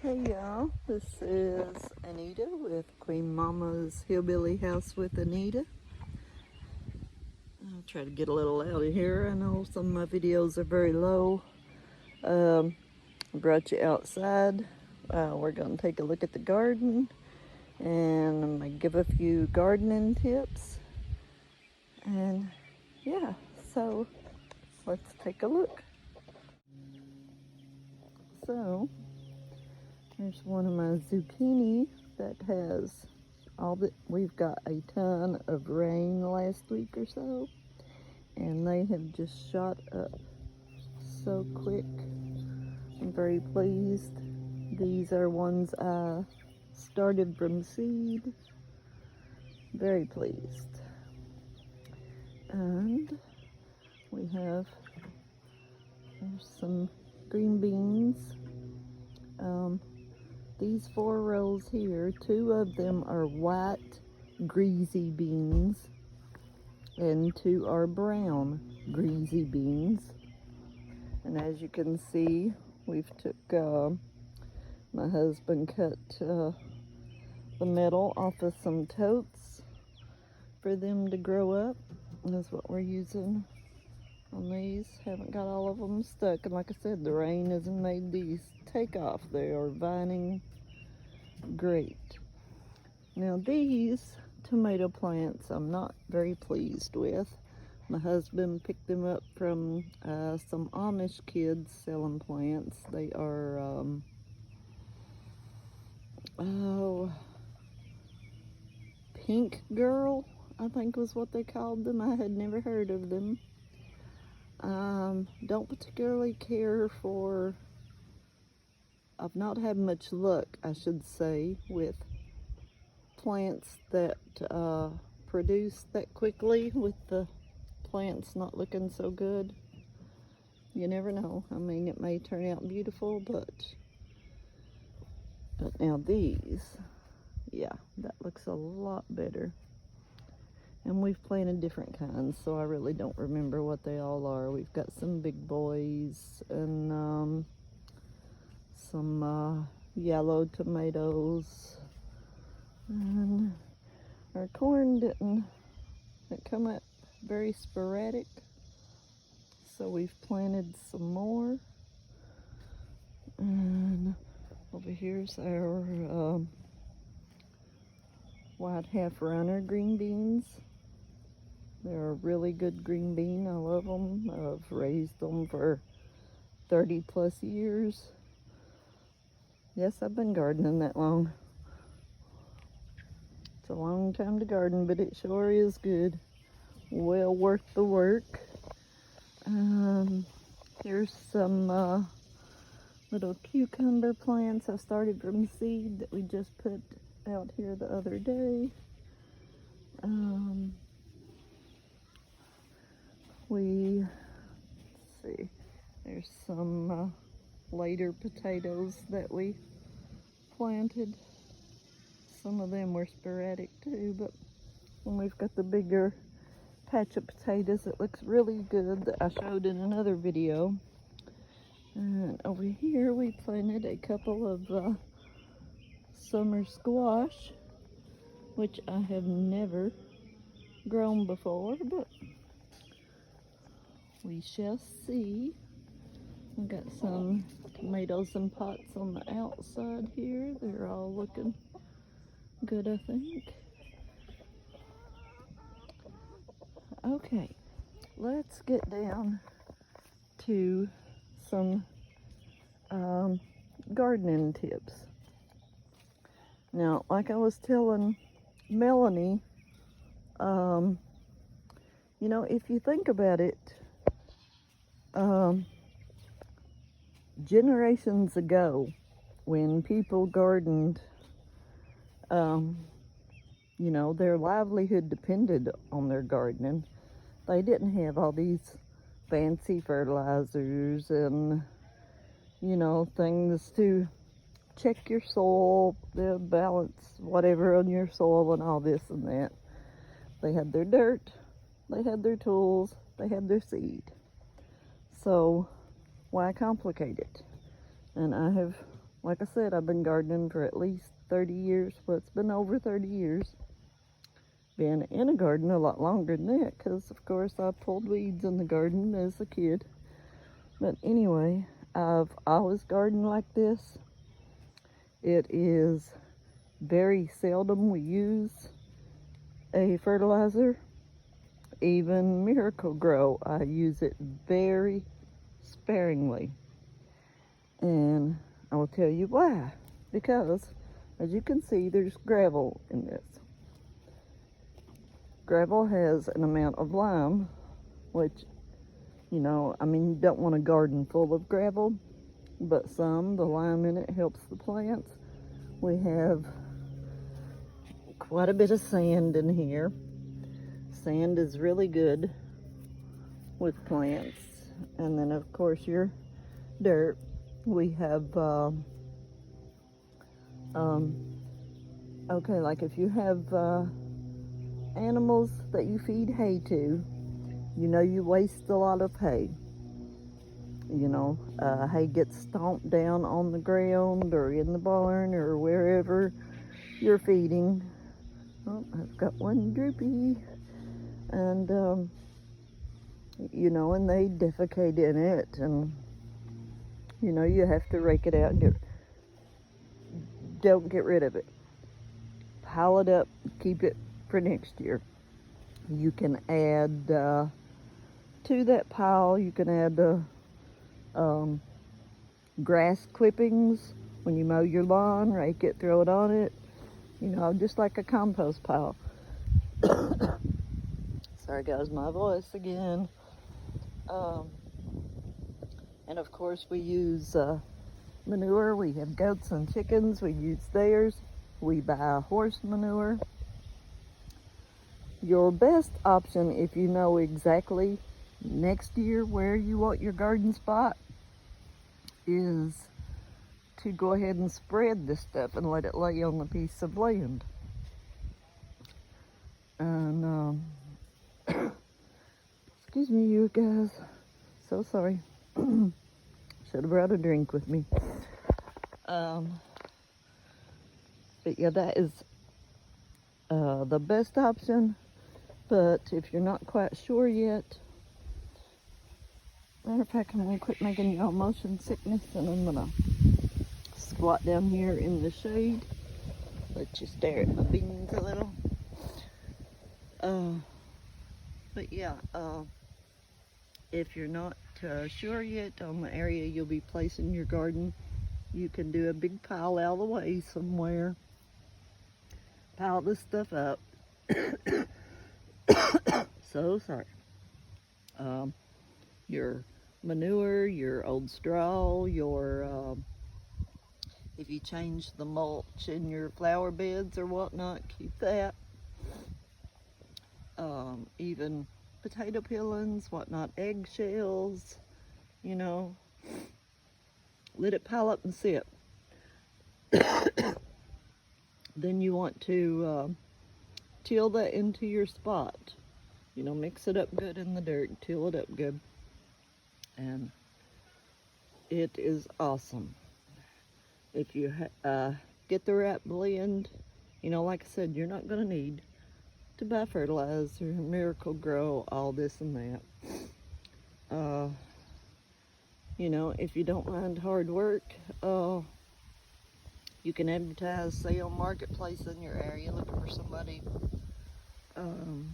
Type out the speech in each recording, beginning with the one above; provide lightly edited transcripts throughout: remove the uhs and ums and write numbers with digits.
Hey y'all, this is Anita with Queen Mama's Hillbilly House with Anita. I'll try to get a little out of here. I know some of my videos are very low. I brought you outside. We're going to take a look at the garden and I'm going to give a few gardening tips. And yeah, so let's take a look. So here's one of my zucchini that has we've got a ton of rain last week or so, and they have just shot up so quick. I'm very pleased. These are ones I started from seed. Very pleased. And there's some green beans. These 4 rows here, 2 of them are white greasy beans and 2 are brown greasy beans. And as you can see, my husband cut the metal off of some totes for them to grow up. And that's what we're using on these. Haven't got all of them stuck, and like I said, the rain hasn't made these take off. They are vining great. Now these tomato plants I'm not very pleased with. My husband picked them up from some Amish kids selling plants. They are Pink Girl, I think was what they called them. I had never heard of them. Don't particularly care for, I've not had much luck, I should say, with plants that produce that quickly, with the plants not looking so good. You never know. I mean, it may turn out beautiful, but now these, yeah, that looks a lot better. And we've planted different kinds, so I really don't remember what they all are. We've got some big boys and some yellow tomatoes. And our corn it come up very sporadic, so we've planted some more. And over here's our white half runner green beans. They're a really good green bean. I love them. I've raised them for 30 plus years. Yes, I've been gardening that long. It's a long time to garden, but it sure is good. Well worth the work. Here's some little cucumber plants I started from seed that we just put out here the other day. Let's see, there's some later potatoes that we planted. Some of them were sporadic too, but when we've got the bigger patch of potatoes, it looks really good, that I showed in another video. And over here we planted a couple of summer squash, which I have never grown before, but we shall see. I've got some tomatoes and pots on the outside here. They're all looking good, I think. Okay, let's get down to some gardening tips. Now, like I was telling Melanie, you know, if you think about it, generations ago, when people gardened, you know, their livelihood depended on their gardening. They didn't have all these fancy fertilizers and, you know, things to check your soil, the balance, whatever on your soil and all this and that. They had their dirt, they had their tools, they had their seed. So why complicate it? And I have Like I said, I've been gardening for at least 30 years. Well, it's been over 30 years. Been in a garden a lot longer than that because, of course, I pulled weeds in the garden as a kid. But anyway, I've always gardened like this. It is very seldom we use a fertilizer. Even Miracle-Gro, I use it very sparingly. And I will tell you why. Because, as you can see, there's gravel in this. Gravel has an amount of lime, which, you know, I mean, you don't want a garden full of gravel, but the lime in it helps the plants. We have quite a bit of sand in here. Sand is really good with plants. And then, of course, your dirt. We have, okay, like if you have animals that you feed hay to, you know you waste a lot of hay. You know, hay gets stomped down on the ground or in the barn or wherever you're feeding. Oh, I've got one droopy. And, you know, and they defecate in it. And, you know, you have to rake it out and don't get rid of it. Pile it up, keep it for next year. You can add to that pile, you can add grass clippings. When you mow your lawn, rake it, throw it on it, you know, just like a compost pile. Sorry guys, my voice again. And of course we use manure. We have goats and chickens, we use theirs. We buy horse manure. Your best option, if you know exactly next year where you want your garden spot, is to go ahead and spread this stuff and let it lay on a piece of land. And excuse me, you guys, so sorry. Should have brought a drink with me. But yeah, that is the best option. But if you're not quite sure yet, matter of fact, I'm gonna quit making y'all motion sickness, and I'm gonna squat down here in the shade. Let you stare at my beans a little. But yeah, if you're not sure yet on the area you'll be placing your garden, you can do a big pile out of the way somewhere. Pile this stuff up. So sorry. Your manure, your old straw, your if you change the mulch in your flower beds or whatnot, keep that. Even potato peelings, whatnot, eggshells, you know, let it pile up and sit. Then you want to till that into your spot. You know, mix it up good in the dirt, till it up good. And it is awesome. If you get the right blend, you know, like I said, you're not going to need to buy fertilizer, Miracle-Gro, all this and that. You know, if you don't mind hard work, you can advertise, say on Marketplace in your area, looking for somebody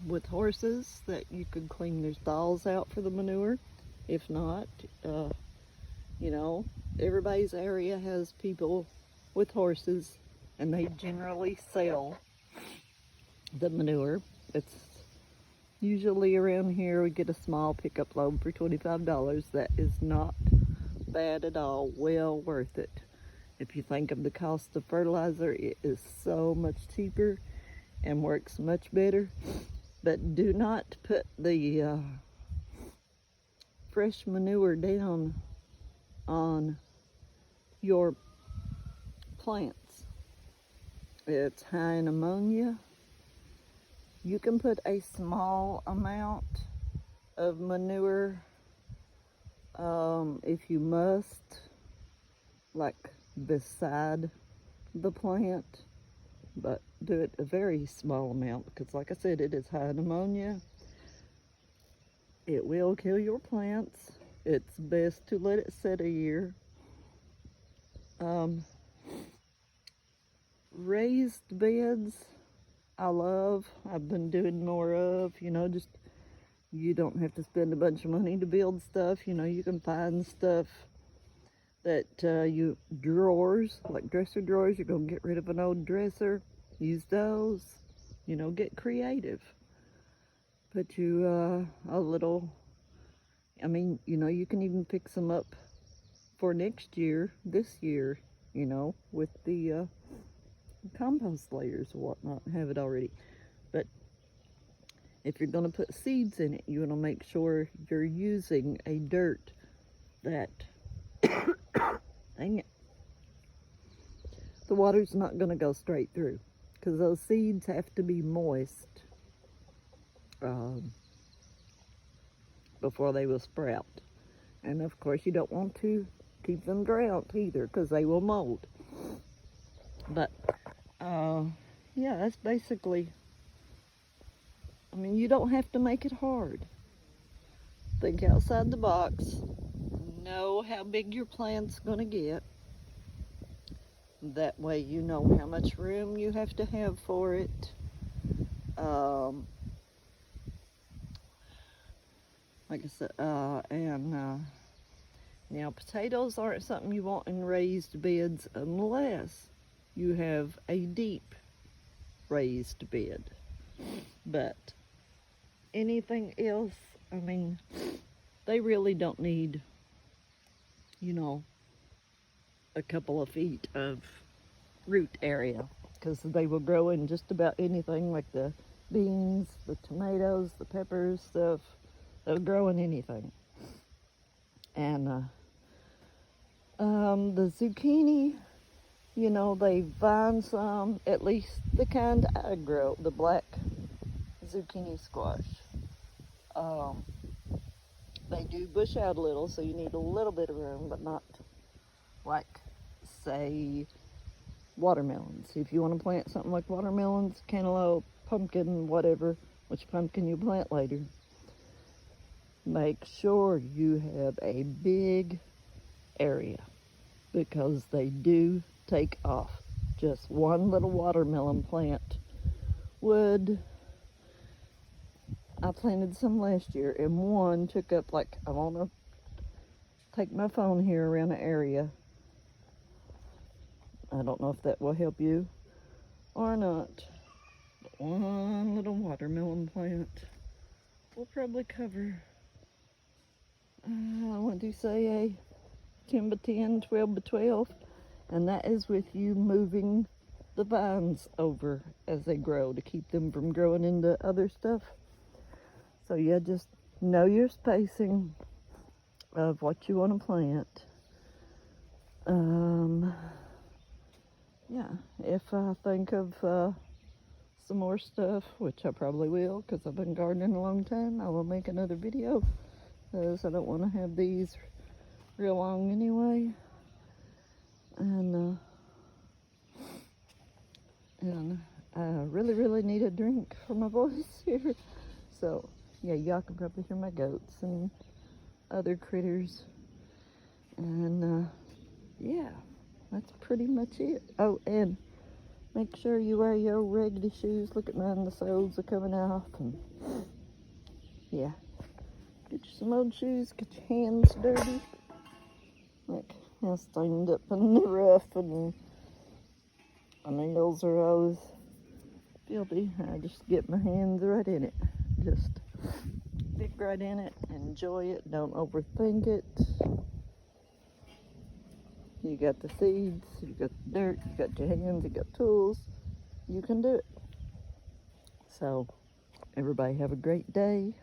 with horses that you could clean their stalls out for the manure. If not, you know, everybody's area has people with horses, and they generally sell the manure. It's usually around here we get a small pickup load for $25. That is not bad at all, well worth it. If you think of the cost of fertilizer, it is so much cheaper and works much better. But do not put the fresh manure down on your plants. It's high in ammonia. You can put a small amount of manure if you must, like beside the plant, but do it a very small amount because, like I said, it is high in ammonia. It will kill your plants. It's best to let it sit a year. Raised beds, I love. I've been doing more of, just you don't have to spend a bunch of money to build stuff. You can find stuff that drawers, like dresser drawers, you're going to get rid of an old dresser. Use those, get creative. Put you a little, you can even fix them up for next year, this year, with the compost layers or whatnot, have it already. But if you're going to put seeds in it, you want to make sure you're using a dirt that, dang it, the water's not going to go straight through, because those seeds have to be moist before they will sprout. And of course you don't want to keep them drowned either, because they will mold. But yeah, that's basically, you don't have to make it hard. Think outside the box. Know how big your plant's going to get. That way you know how much room you have to have for it. Like I said, now potatoes aren't something you want in raised beds unless you have a deep raised bed. But anything else, they really don't need, a couple of feet of root area, because they will grow in just about anything, like the beans, the tomatoes, the peppers, stuff. They'll grow in anything. And the zucchini, they vine some, at least the kind I grow, the black zucchini squash. They do bush out a little, so you need a little bit of room, but not like, say, watermelons. If you want to plant something like watermelons, cantaloupe, pumpkin, whatever, which pumpkin you plant later, make sure you have a big area, because they do take off. Just one little watermelon plant would, I planted some last year, and one took up, like, I want to take my phone here around the area. I don't know if that will help you or not. But one little watermelon plant will probably cover, I want to say a 10 by 10, 12 by 12. And that is with you moving the vines over as they grow to keep them from growing into other stuff. So yeah, just know your spacing of what you want to plant. Yeah, if I think of some more stuff, which I probably will, because I've been gardening a long time, I will make another video, because I don't want to have these real long anyway. And I really need a drink for my voice here. So yeah, y'all can probably hear my goats and other critters. And yeah, that's pretty much it. Oh, and make sure you wear your raggedy shoes. Look at mine, the soles are coming off. And yeah, get you some old shoes, get your hands dirty. Like, I stained up in the rough, and my nails are always filthy. I just get my hands right in it. Just dig right in it, enjoy it, don't overthink it. You got the seeds, you got the dirt, you got your hands, you got tools. You can do it. So, everybody have a great day,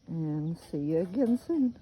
and see you again soon.